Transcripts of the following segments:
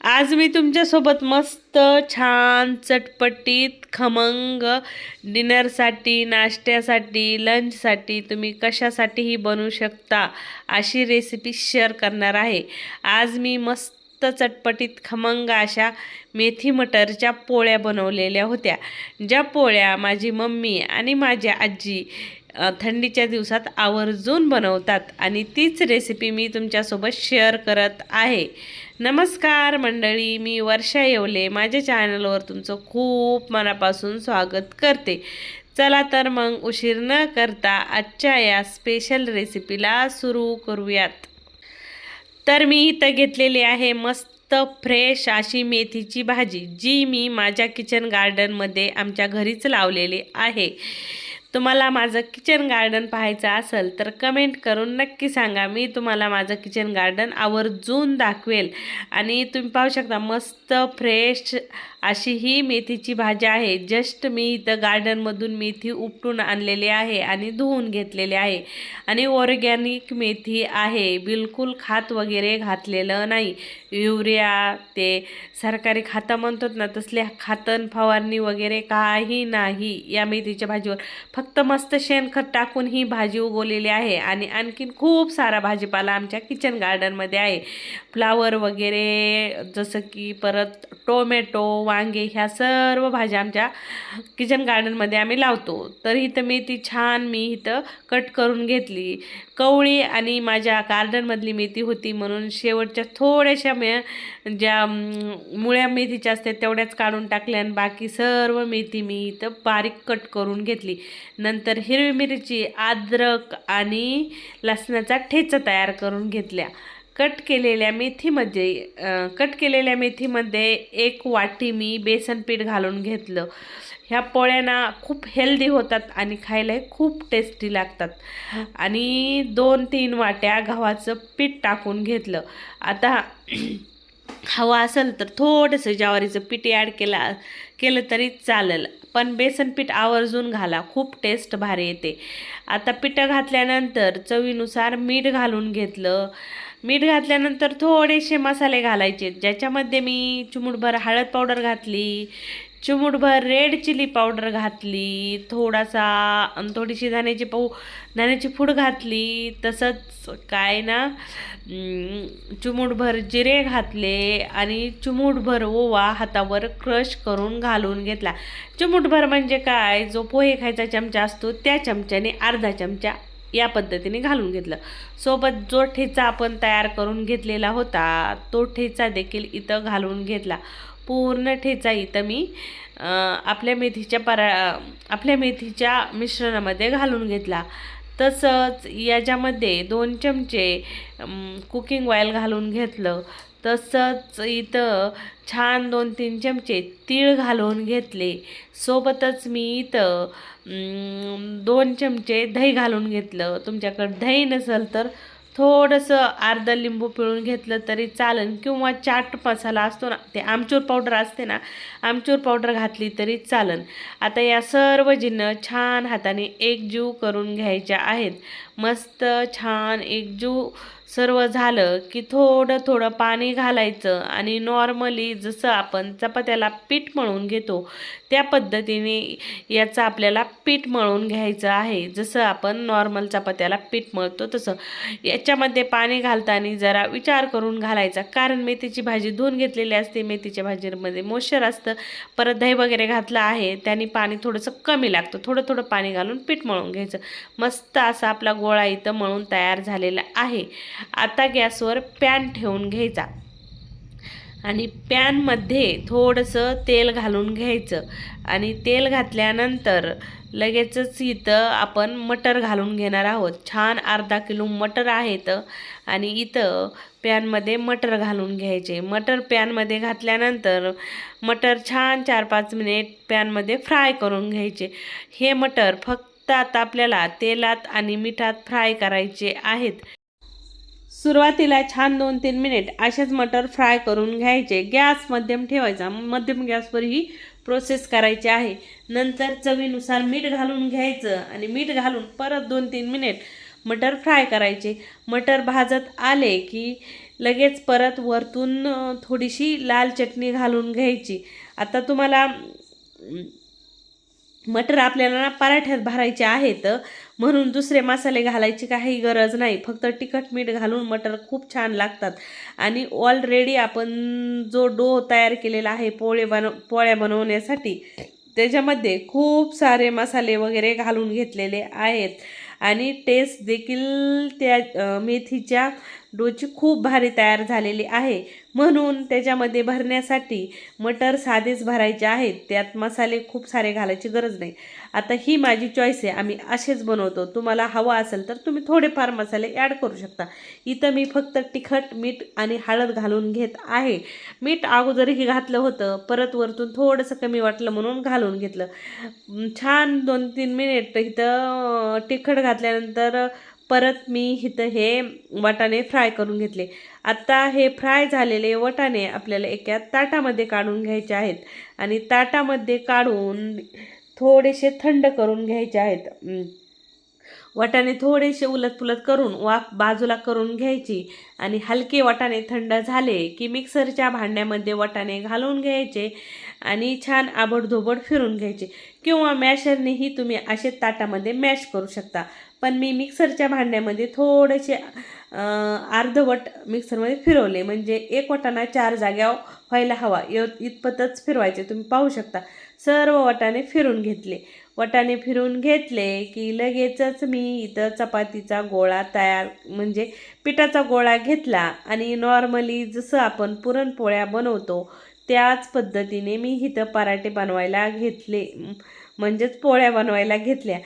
आज मी तुमच्यासोबत मस्त छान चटपटीत खमंग डिनरसाठी, नाश्त्यासाठी, लंचसाठी तुम्ही कशासाठीही बनवू शकता अशी रेसिपी शेअर करणार आहे. आज मी मस्त चटपटीत खमंग अशा मेथी मटरच्या पोळ्या बनवलेल्या होत्या. ज्या पोळ्या माझी मम्मी आणि माझी आजी थंडीच्या दिवसात आवर्जून बनवतात आणि तीच रेसिपी मी तुमच्यासोबत शेअर करत आहे. नमस्कार मंडळी, मी वर्षा येवले माझ्या चॅनलवर तुमचं खूप मनापासून स्वागत करते. चला तर मग उशीर न करता आजच्या या स्पेशल रेसिपीला सुरू करूयात. तर मी इथं घेतलेली आहे मस्त फ्रेश अशी मेथीची भाजी, जी मी माझ्या किचन गार्डनमध्ये आमच्या घरीच लावलेली आहे. तुम्हाला माझं किचन गार्डन पाहायचं असेल तर कमेंट करून नक्की सांगा. मी तुम्हाला माझं किचन गार्डन आवर्जून दाखवेल. आणि तुम्ही पाहू शकता मस्त फ्रेश अशी ही मेथीची भाजी आहे. जस्ट मी इथं गार्डनमधून मेथी उपटून आणलेली आहे आणि धुवून घेतलेली आहे. आणि ऑर्गॅनिक मेथी आहे, बिलकुल खात वगैरे घातलेलं नाही. युरिया ते सरकारी खातं म्हणतात ना, तसल्या खातन फवारणी वगैरे काही नाही या मेथीच्या भाजीवर. फक्त मस्त शेणखत टाकून ही भाजी उगवलेली आहे. आणि आणखीन खूप सारा भाजीपाला आमच्या किचन गार्डनमध्ये आहे. फ्लावर वगैरे, जसं की परत टोमॅटो, वांगे, ह्या सर्व भाज्या आमच्या किचन गार्डनमध्ये आम्ही लावतो. तर इथं मेथी छान मी इथं कट करून घेतली. कवळी आणि माझ्या गार्डनमधली मेथी होती म्हणून शेवटच्या थोड्याशा ज्या मुळ्या मेथीच्या असतात तेवढ्याच काढून टाकल्या आणि बाकी सर्व मेथी मी इथं बारीक कट करून घेतली. नंतर हिरवी मिरची, अद्रक आणि लसणाचा ठेचा तयार करून घेतल्या. कट केलेल्या मेथीमध्ये 1 वाटी मी बेसन पीठ घालून घेतलं. ह्या पोळ्या खूप हेल्दी होतात आणि खायलाही खूप टेस्टी लागतात. आणि 2-3 वाट्या गव्हाचं पीठ टाकून घेतलं. आता हवं असेल तर थोडंसं ज्वारीचं पीठ ॲड केलं तरी चालेल, पण बेसन पीठ आवर्जून घाला, खूप टेस्ट भारी येते. आता पिठं घातल्यानंतर चवीनुसार मीठ घालून घेतलं. मीठ घातल्यानंतर थोडेसे मसाले घालायचे, ज्याच्यामध्ये मी चिमूटभर हळद पावडर घातली, चिमूटभर रेड चिली पावडर घातली, थोडीशी धण्याची पूड घातली. तसंच चिमूटभर जिरे घातले आणि चिमूटभर ओवा हातावर क्रश करून घालून घेतला. चिमूटभर म्हणजे काय, जो पोहे खायचा चमचा असतो त्या चमच्याने अर्धा चमचा या पद्धतीने घालून घेतलं. सोबत जो ठेचा आपण तयार करून घेतलेला होता तो ठेचा देखील इथं घालून घेतला. पूर्ण ठेचा इथं मी आपल्या मेथीच्या मिश्रणामध्ये घालून घेतला. तसंच याच्यामध्ये 2 चमचे कुकिंग ऑइल घालून घेतलं. तसंच इथं छान 2-3 चमचे तीळ घालून घेतले. सोबतच मी इथं 2 चमचे दही घालून घेतलं. तुमच्याकडे दही नसेल तर थोडंसं अर्धा लिंबू पिळून घेतलं तरी चालेल, किंवा चाट मसाला असतो ना, ते आमचूर पावडर असते ना, आमचूर पावडर घातली तरी चालेल. आता या सर्व जिन्नस छान हाताने एकजीव करून घ्यायच्या आहेत. मस्त छान एकजीव सर्व झालं की थोडं थोडं पाणी घालायचं आणि नॉर्मली जसं आपण चपात्याला पीठ मळून घेतो त्या पद्धतीने याचं आपल्याला पीठ मळून घ्यायचं आहे. जसं आपण नॉर्मल चपात्याला पीठ मळतो तसं. याच्यामध्ये पाणी घालताना जरा विचार करून घालायचा, कारण मेथीची भाजी धुवून घेतलेली असते, मेथीच्या भाजीमध्ये मॉइश्चर असतं. परत दही वगैरे घातलं आहे त्याने पाणी थोडंसं कमी लागतं. थोडं थोडं पाणी घालून पीठ मळून घ्यायचं. मस्त असा आपला गोळा इथं मळून तयार झालेला आहे. आता गॅसवर पॅन ठेवून घ्यायचा आणि पॅनमध्ये थोडंसं तेल घालून घ्यायचं. आणि तेल घातल्यानंतर लगेचच इथं आपण मटर घालून घेणार आहोत. छान अर्धा किलो मटर आहेत आणि इथं पॅनमध्ये मटर घालून घ्यायचे. मटर पॅनमध्ये घातल्यानंतर मटर छान 4-5 मिनिट पॅनमध्ये फ्राय करून घ्यायचे. हे मटर फक्त आता आपल्याला तेलात आणि मिठात फ्राय करायचे आहेत. सुरुवातीला छान 2-3 मिनिट असेच मटर फ्राय करून घ्यायचे. गॅस मध्यम ठेवायचा, मध्यम गॅसवर ही प्रोसेस करायची आहे. नंतर चवीनुसार मीठ घालून घ्यायचं आणि मीठ घालून परत 2-3 मिनिट मटर फ्राय करायचे. मटर भाजत आले की लगेच परत वरतून थोडीशी लाल चटणी घालून घ्यायची. आता तुम्हाला मटर आपल्याला ना पराठ्यात भरायचे आहेत, म्हणून दुसरे मसाले घालायची काही गरज नाही. फक्त तिखट मीठ घालून मटर खूप छान लागतात. आणि ऑलरेडी आपण जो डो तयार केलेला आहे पोळ्या बनवण्यासाठी, त्याच्यामध्ये खूप सारे मसाले वगैरे घालून घेतलेले आहेत. आणि टेस्ट देखील त्या मेथीच्या डोची खूप भारी तयार झालेली आहे. म्हणून त्याच्यामध्ये भरण्यासाठी मटर साधेच भरायचे आहेत, त्यात मसाले खूप सारे घालायची गरज नाही. आता ही माझी चॉईस आहे, आम्ही असेच बनवतो. तुम्हाला हवा असेल तर तुम्ही थोडेफार मसाले ॲड करू शकता. इथं मी फक्त तिखट, मीठ आणि हळद घालून घेत आहे. मीठ अगोदरही घातलं होतं, परत वरतून थोडंसं कमी वाटलं म्हणून घालून घेतलं. छान 2-3 मिनिट इथं तिखट घातल्यानंतर परत मी इथं हे वाटाणे फ्राय करून घेतले. आता हे फ्राय झालेले वाटाणे आपल्याला एका ताटामध्ये काढून घ्यायचे आहेत. आणि ताटामध्ये काढून थोडेसे थंड करून घ्यायचे आहेत. वाटाणे थोडेसे उलटपुलट करून वाफ बाजूला करून घ्यायची. आणि हलके वाटाणे थंड झाले की मिक्सरच्या भांड्यामध्ये वाटाणे घालून घ्यायचे आणि छान आबडधोबड फिरून घ्यायचे. किंवा मॅशरनेही तुम्ही असे ताटामध्ये मॅश करू शकता. पण मी मिक्सरच्या भांड्यामध्ये थोडेसे अर्धवट मिक्सरमध्ये फिरवले, म्हणजे एक वाटाणा 4 जाग्यावर व्हायला हवा इतपतच फिरवायचे. तुम्ही पाहू शकता सर्व वाटाणे फिरून घेतले. वाटाणे फिरून घेतले की लगेचच मी इथं चपातीचा गोळा तयार, म्हणजे पिठाचा गोळा घेतला आणि नॉर्मली जसं आपण पुरणपोळ्या बनवतो त्याच पद्धतीने मी इथं पराठे बनवायला घेतले, म्हणजेच पोळ्या बनवायला घेतल्या.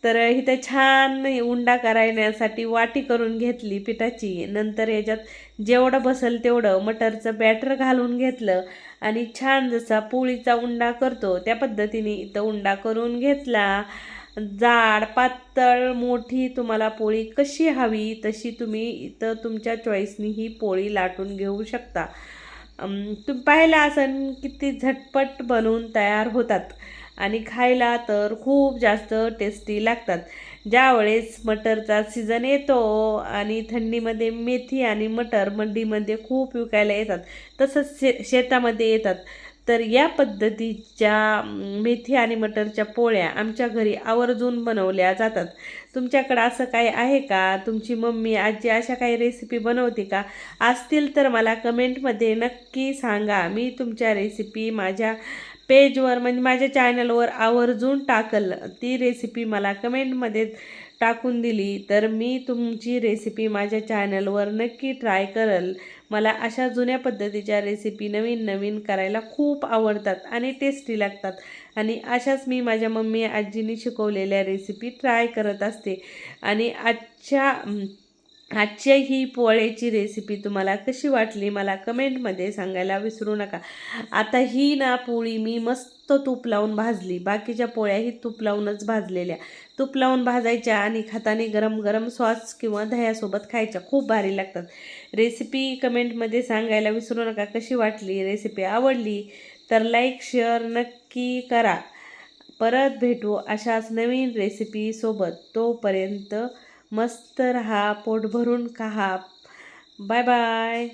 तर इथं छान उंडा करण्यासाठी वाटी करून घेतली पिठाची. नंतर याच्यात जेवढं बसेल तेवढं मटरचं बॅटर घालून घेतलं आणि छान जसा पोळीचा उंडा करतो त्या पद्धतीने इथं उंडा करून घेतला. जाड, पातळ, मोठी तुम्हाला पोळी कशी हवी तशी तुम्ही इथं तुमच्या चॉईसनी ही पोळी लाटून घेऊ शकता. तुम्ही पाहिलं असेल किती झटपट बनवून तयार होतात आणि खायला तर खूप जास्त टेस्टी लागतात. ज्यावेळेस मटरचा सीझन येतो आणि थंडीमध्ये मेथी आणि मटर मंडीमध्ये खूप विकायला येतात, तसंच शेतामध्ये येतात. तर या पद्धतीच्या मेथी आणि मटरच्या पोळ्या आमच्या घरी आवर्जून बनवल्या जातात. तुमच्याकडं असं काही आहे का? तुमची मम्मी, आजी अशा काही रेसिपी बनवते का? असतील तर मला कमेंटमध्ये नक्की सांगा. मी तुमच्या रेसिपी माझ्या पेजवर, म्हणजे माझ्या चॅनलवर आवर्जून टाकल. ती रेसिपी मला कमेंटमध्ये टाकून दिली तर मी तुमची रेसिपी माझ्या चॅनलवर नक्की ट्राय करल. मला अशा जुन्या पद्धतीच्या रेसिपी नवीन नवीन करायला खूप आवडतात आणि टेस्टी लागतात. आणि अशाच मी माझ्या मम्मी आजींनी शिकवलेल्या रेसिपी ट्राय करत असते. आणि आजच्या ही पोळ्याची रेसिपी तुम्हाला कशी वाटली मला कमेंटमध्ये सांगायला विसरू नका. आता ही ना पोळी मी मस्त तूप लावून भाजली. बाकीच्या पोळ्याही तूप लावूनच भाजलेल्या. तूप लावून भाजायच्या आणि खाताना गरम गरम सॉस किंवा दह्यासोबत खायच्या, खूप भारी लागतात. रेसिपी कमेंटमध्ये सांगायला विसरू नका कशी वाटली. रेसिपी आवडली तर लाईक शेअर नक्की करा. परत भेटू अशाच नवीन रेसिपीसोबत. तोपर्यंत मस्त रहा, पोट भरून खा. Bye bye.